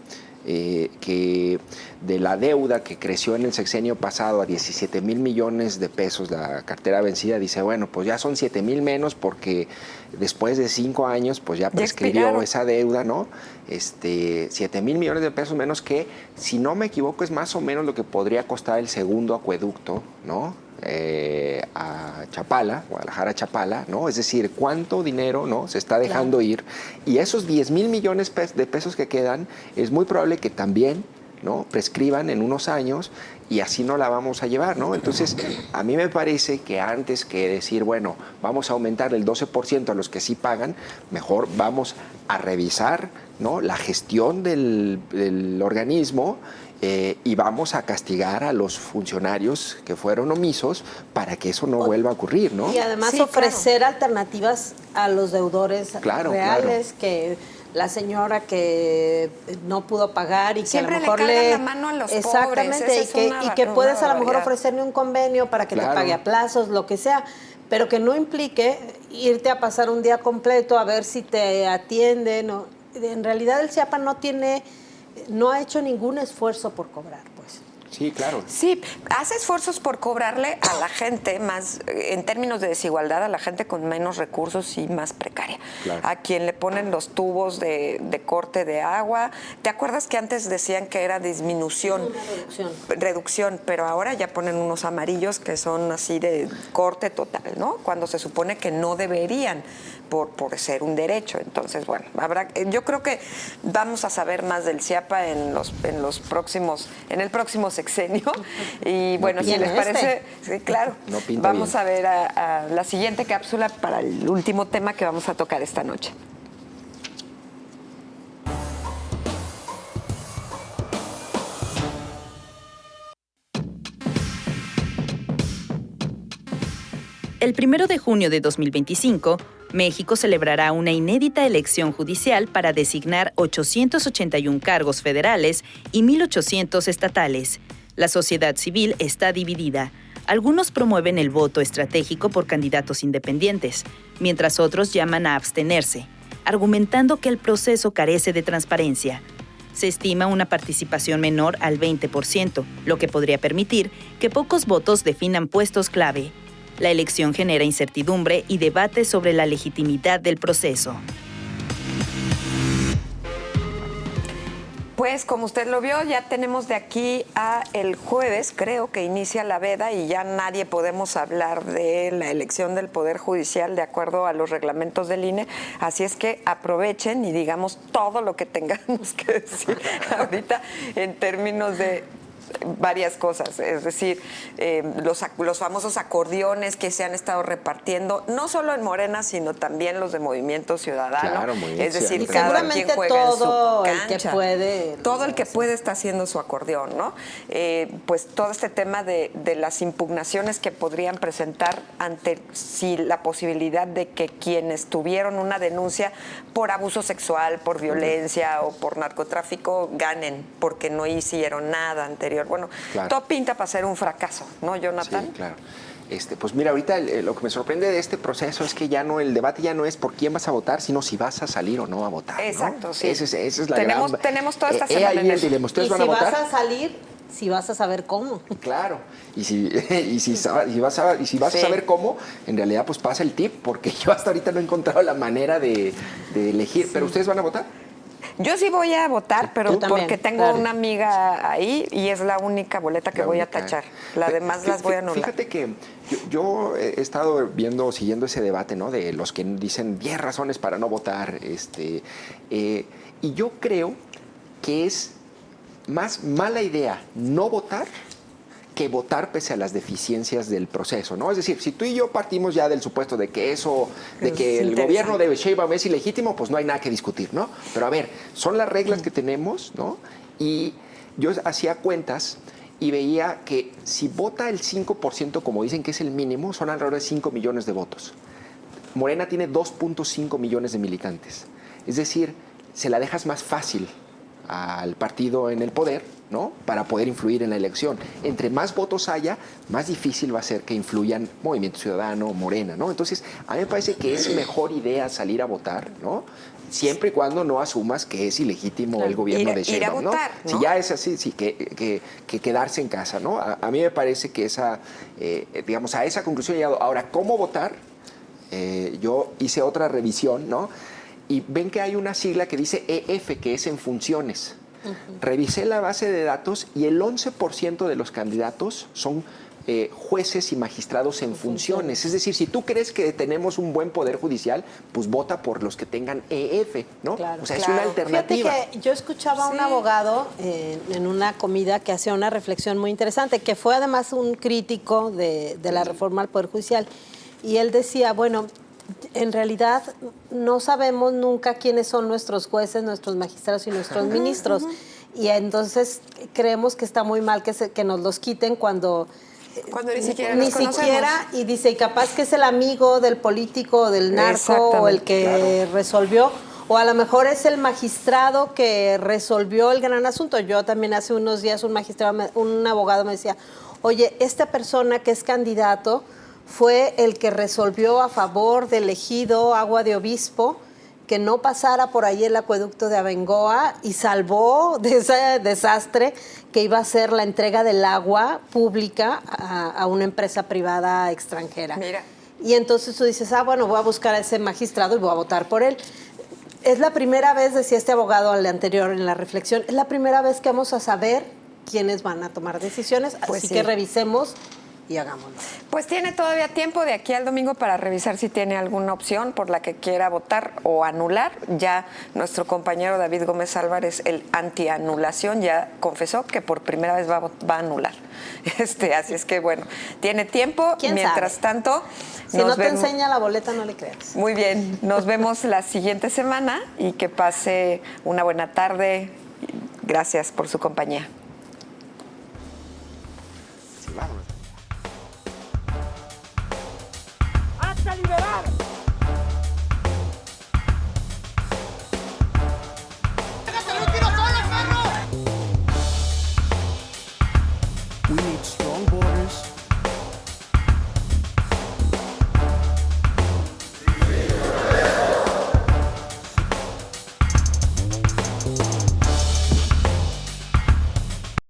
Speaker 3: que de la deuda que creció en el sexenio pasado a 17,000 millones de pesos la cartera vencida, dice, bueno, pues ya son 7,000 menos porque después de 5 años pues ya prescribió esa deuda, ¿no? 7,000 millones de pesos menos que, si no me equivoco, es más o menos lo que podría costar el segundo acueducto, ¿no? A Chapala, Guadalajara a Chapala, ¿no? Es decir, cuánto dinero, ¿no?, se está dejando ir. Y esos 10,000 millones de pesos que quedan, es muy probable que también, ¿no?, prescriban en unos años y así no la vamos a llevar, ¿no? Entonces, a mí me parece que antes que decir, bueno, vamos a aumentar el 12% a los que sí pagan, mejor vamos a revisar, ¿no?, la gestión del organismo, y vamos a castigar a los funcionarios que fueron omisos para que eso no vuelva a ocurrir, ¿no?
Speaker 1: Y además ofrecer alternativas a los deudores reales, que la señora que no pudo pagar y
Speaker 2: siempre
Speaker 1: que a lo mejor
Speaker 2: le cargan la mano a los
Speaker 1: exactamente,
Speaker 2: pobres.
Speaker 1: y que puedes a lo mejor ofrecerle un convenio para que te pague a plazos, lo que sea, pero que no implique irte a pasar un día completo a ver si te atienden. En realidad el Chiapa no ha hecho ningún esfuerzo por cobrar, pues.
Speaker 3: Sí, claro.
Speaker 2: Sí, hace esfuerzos por cobrarle a la gente más, en términos de desigualdad, a la gente con menos recursos y más precaria. Claro. A quien le ponen los tubos de corte de agua. ¿Te acuerdas que antes decían que era disminución? Reducción, pero ahora ya ponen unos amarillos que son así de corte total, ¿no? Cuando se supone que no deberían por ser un derecho. Entonces, bueno, yo creo que vamos a saber más del Chiapa en el próximo sexenio. Y bueno, si les parece, sí, claro, vamos a ver a la siguiente cápsula para el último tema que vamos a tocar esta noche.
Speaker 4: El 1 de junio de 2025, México celebrará una inédita elección judicial para designar 881 cargos federales y 1,800 estatales. La sociedad civil está dividida. Algunos promueven el voto estratégico por candidatos independientes, mientras otros llaman a abstenerse, argumentando que el proceso carece de transparencia. Se estima una participación menor al 20%, lo que podría permitir que pocos votos definan puestos clave. La elección genera incertidumbre y debate sobre la legitimidad del proceso.
Speaker 2: Pues como usted lo vio, ya tenemos de aquí a el jueves, creo que inicia la veda y ya nadie podemos hablar de la elección del Poder Judicial de acuerdo a los reglamentos del INE. Así es que aprovechen y digamos todo lo que tengamos que decir ahorita en términos de varias cosas, es decir, los famosos acordeones que se han estado repartiendo, no solo en Morena, sino también los de Movimiento Ciudadano.
Speaker 3: Claro,
Speaker 2: es decir,
Speaker 1: cada quien juega
Speaker 2: todo
Speaker 1: en su cancha. El que puede.
Speaker 2: Todo el que puede está haciendo su acordeón, ¿no? Pues todo este tema de las impugnaciones que podrían presentar ante la posibilidad de que quienes tuvieron una denuncia por abuso sexual, por violencia o por narcotráfico ganen, porque no hicieron nada anterior. Bueno, todo pinta para ser un fracaso, ¿no, Jonathan?
Speaker 3: Sí, claro. Pues mira, ahorita lo que me sorprende de este proceso es que el debate ya no es por quién vas a votar, sino si vas a salir o no a votar.
Speaker 2: Exacto,
Speaker 3: ¿no?
Speaker 2: sí.
Speaker 3: Esa es la
Speaker 2: tenemos toda esta semana en el
Speaker 3: dilema. ¿Ustedes van a
Speaker 1: votar?
Speaker 3: votar?
Speaker 1: Si vas a salir, si vas a saber cómo.
Speaker 3: Claro. Y si vas a saber cómo, en realidad pues pasa el tip, porque yo hasta ahorita no he encontrado la manera de elegir. Sí. ¿Pero ustedes van a votar?
Speaker 2: Yo sí voy a votar, pero también, porque tengo una amiga ahí y es la única boleta que voy a tachar. Las demás las voy a anular.
Speaker 3: Fíjate que yo he estado siguiendo ese debate, ¿no? De los que dicen 10 razones para no votar. Y yo creo que es más mala idea no votar que votar pese a las deficiencias del proceso, ¿no? Es decir, si tú y yo partimos ya del supuesto de que el gobierno de Sheinbaum es ilegítimo, pues no hay nada que discutir, ¿no? Pero a ver, son las reglas que tenemos, ¿no? Y yo hacía cuentas y veía que si vota el 5%, como dicen que es el mínimo, son alrededor de 5 millones de votos. Morena tiene 2.5 millones de militantes. Es decir, se la dejas más fácil al partido en el poder, ¿no? Para poder influir en la elección. Entre más votos haya, más difícil va a ser que influyan Movimiento Ciudadano, Morena, ¿no? Entonces, a mí me parece que es mejor idea salir a votar, ¿no? Siempre y cuando no asumas que es ilegítimo el gobierno de Sheinbaum, ¿no?
Speaker 2: ¿no?
Speaker 3: Si ya es así, sí, que quedarse en casa, ¿no? A mí me parece que digamos, a esa conclusión he llegado. Ahora, ¿cómo votar? Yo hice otra revisión, ¿no? Y ven que hay una sigla que dice EF, que es en funciones. Revisé la base de datos y el 11% de los candidatos son jueces y magistrados en funciones. Es decir, si tú crees que tenemos un buen poder judicial, pues vota por los que tengan EF, ¿no?
Speaker 1: Claro,
Speaker 3: o sea, es una alternativa.
Speaker 1: Fíjate que yo escuchaba a un abogado en una comida que hacía una reflexión muy interesante, que fue además un crítico de la reforma al Poder Judicial. Y él decía, bueno, en realidad no sabemos nunca quiénes son nuestros jueces, nuestros magistrados y nuestros ministros. Y entonces creemos que está muy mal que nos los quiten cuando
Speaker 2: ni siquiera los conocemos.
Speaker 1: Y dice, y capaz que es el amigo del político o del narco o el que resolvió, o a lo mejor es el magistrado que resolvió el gran asunto. Yo también hace unos días un abogado me decía, oye, esta persona que es candidato fue el que resolvió a favor del ejido Agua de Obispo que no pasara por ahí el acueducto de Abengoa y salvó de ese desastre que iba a ser la entrega del agua pública a una empresa privada extranjera.
Speaker 2: Mira.
Speaker 1: Y entonces tú dices, bueno, voy a buscar a ese magistrado y voy a votar por él. Es la primera vez, decía este abogado al anterior en la reflexión, es la primera vez que vamos a saber quiénes van a tomar decisiones,
Speaker 2: pues
Speaker 1: así
Speaker 2: sí.
Speaker 1: que revisemos y hagámoslo.
Speaker 2: Pues tiene todavía tiempo de aquí al domingo para revisar si tiene alguna opción por la que quiera votar o anular. Ya nuestro compañero David Gómez Álvarez, el antianulación, ya confesó que por primera vez va a anular. Así es que bueno, tiene tiempo. Mientras tanto,
Speaker 1: si no te enseña la boleta, no le creas.
Speaker 2: Muy bien, nos vemos la siguiente semana y que pase una buena tarde. Gracias por su compañía.
Speaker 3: Sí, vámonos.
Speaker 6: ¡Hasta liberar!